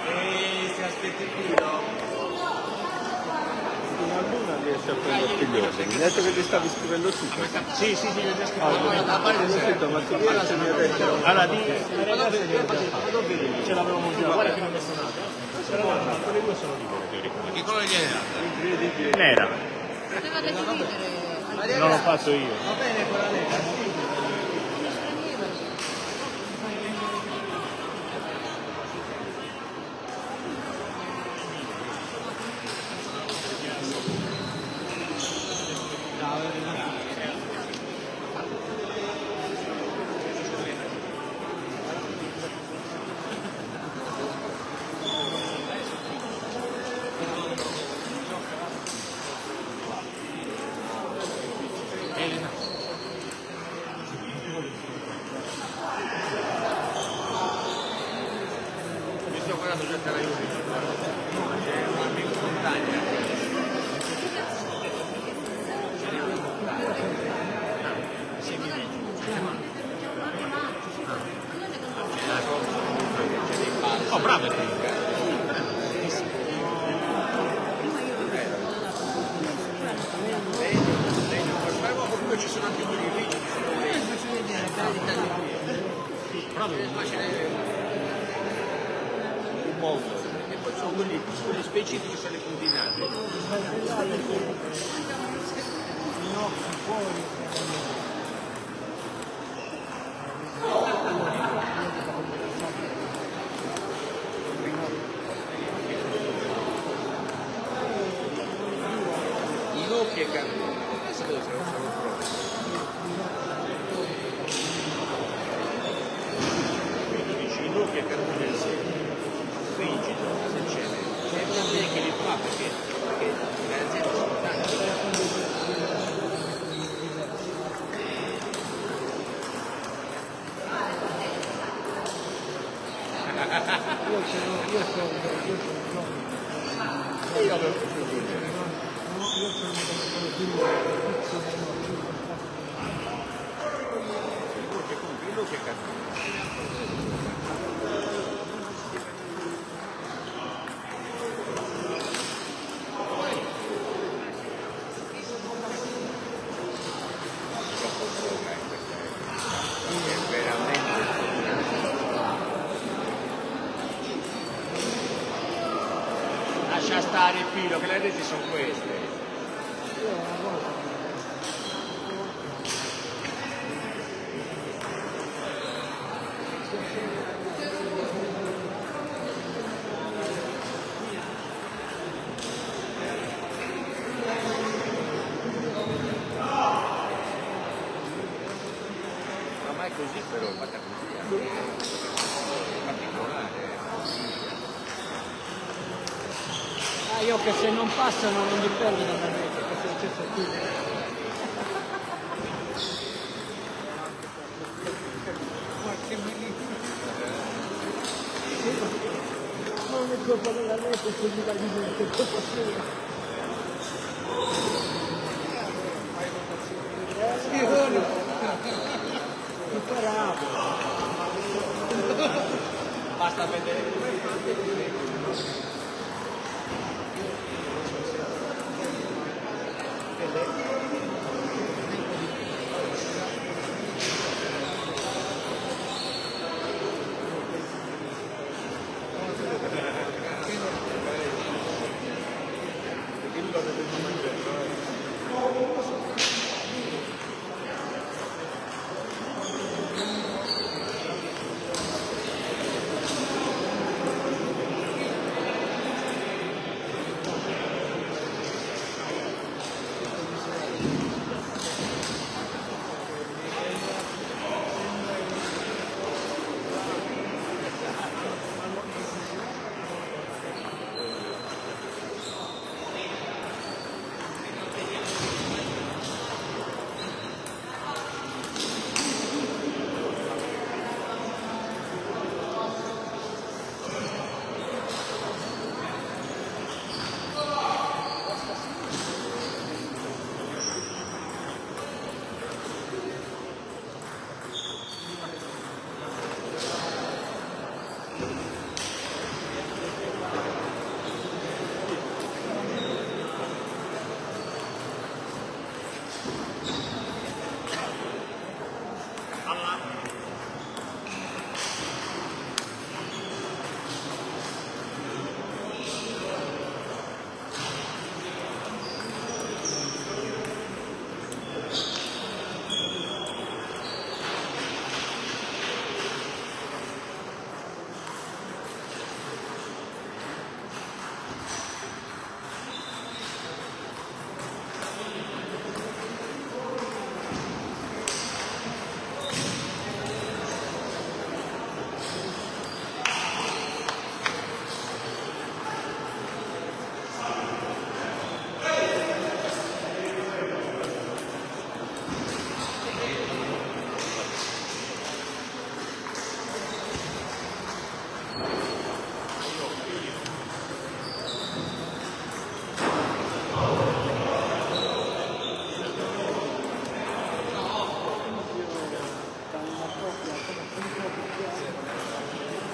E se aspetti il filo? Fino a luna riesce a prenderti gli ordini. Mi ha detto che ti stavi scrivendo su. Sì, sì, sì, l'ho già scritto. Ho scritto, ma tu vieni mi ha detto. Allora, la ragazza ce l'avevamo già, guarda che non è suonato. Però quelle due sono libere teoricamente. Che colore gliene date? Nera. Potevate dividere. Non l'ho fatto io. Va bene quella nera. Mi sto guardando già per aiuto. No, c'è un amico in montagna. Oh, bravo! Comunque ci sono anche quelli lì. Bravo! Un mondo. E poi sono quelli specifici per le puntinate. Ginocchia e cannone. Adesso dove siamo proprio. Ginocchia e cannone insieme. Rigido, se c'è. C'è una bene che li fa perché le aziende sono tante. Io avevo più ridere. Quello che cazzo. È veramente lascia stare il filo che le reti sono queste. Ormai è così però è fatta così, particolare. Io che se non passano non mi perdo da me, questo è successo qui. Qualche minuto. Non è colpa della rete, è colpa di me, è colpa sua. Imparavo. Basta vedere come fate.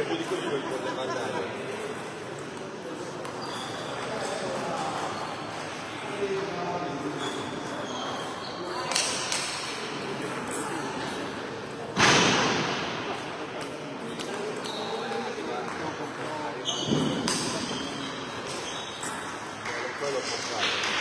peggio di così non può mandare. Quello può fare.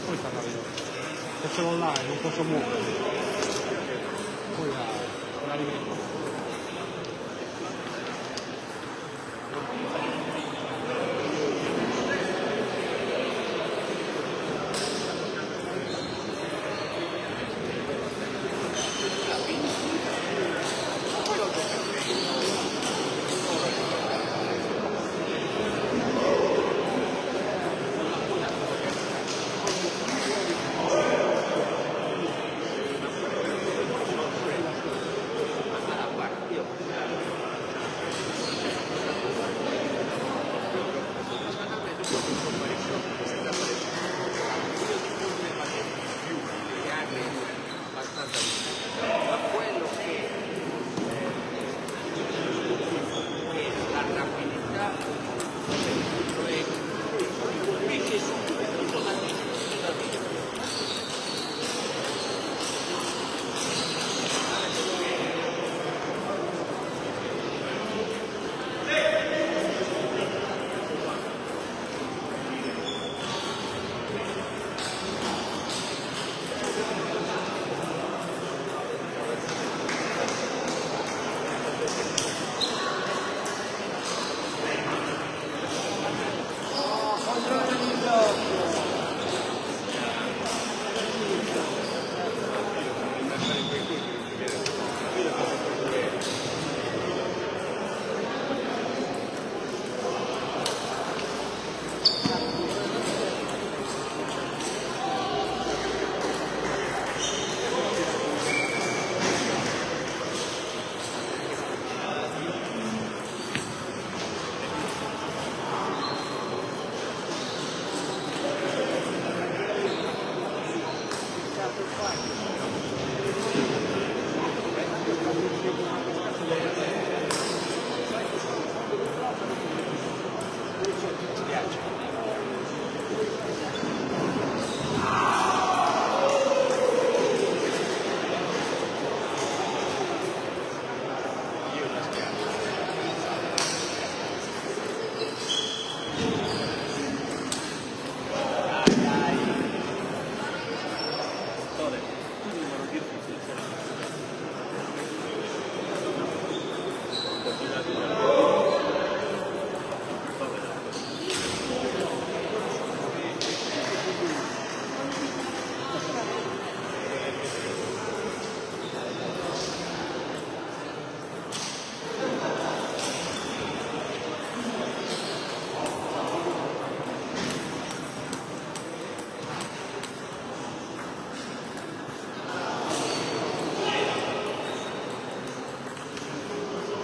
Poi sta arrivando. Facciamo là, non posso muovere. Poi la rimetto.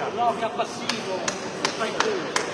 blocca passivo, fai tu.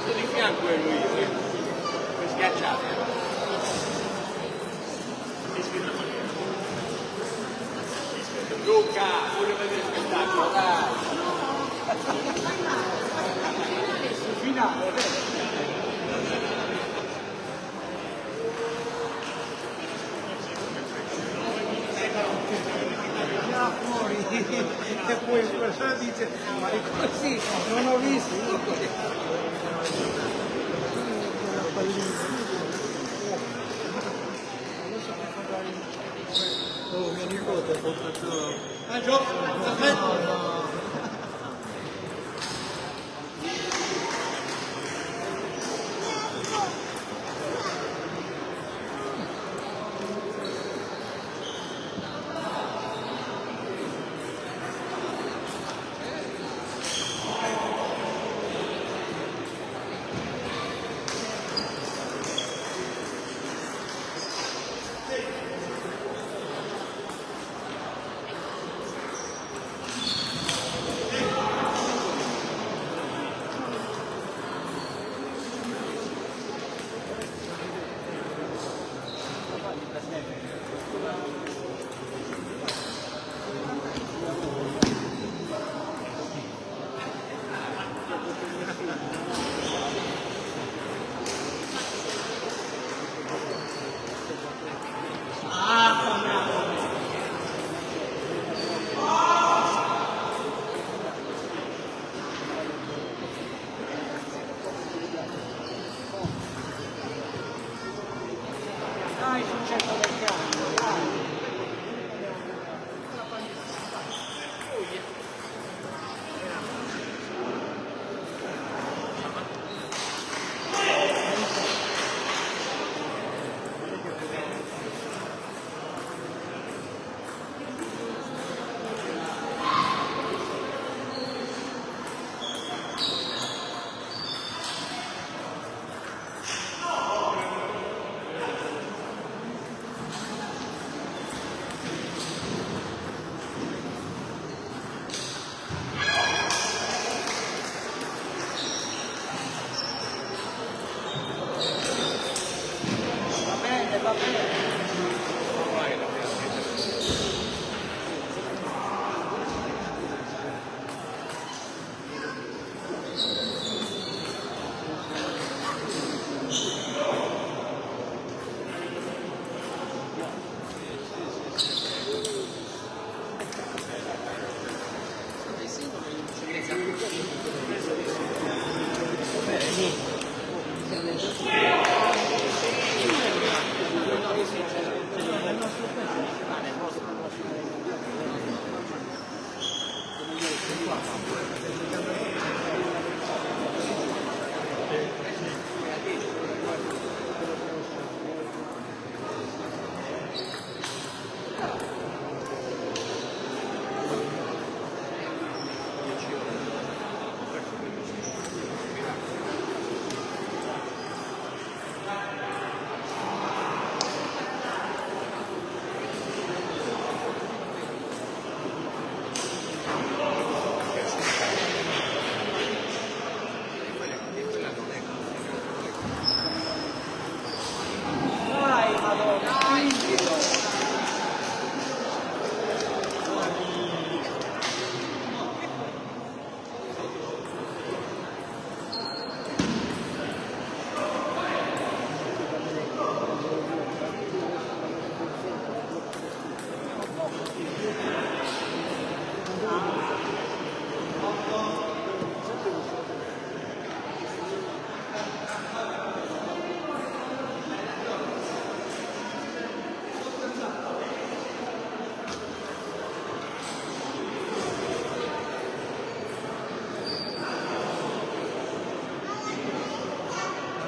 Di fianco è lui, schiacciato. Luca, voglio vedere il spettacolo, dai! Finale, Fuori e poi il persona dice ma è così, non ho visto oh mio nipote ha portato Dai, madonna, spingilo.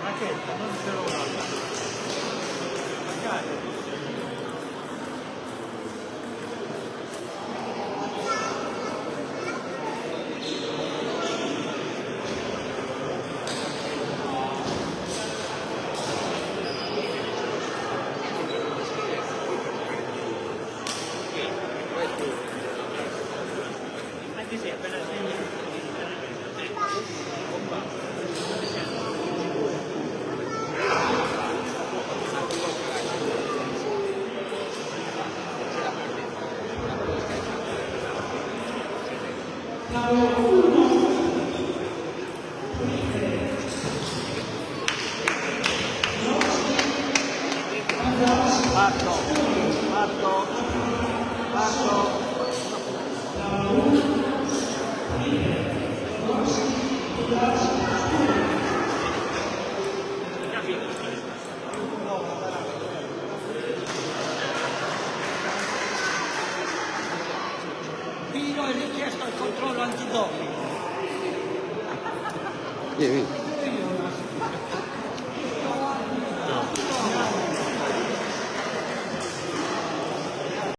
Racchetta, non ce l'ho magari. Anche se appena Parto, parto, parto. Pino è richiesto il controllo antidoping. Vieni, vieni.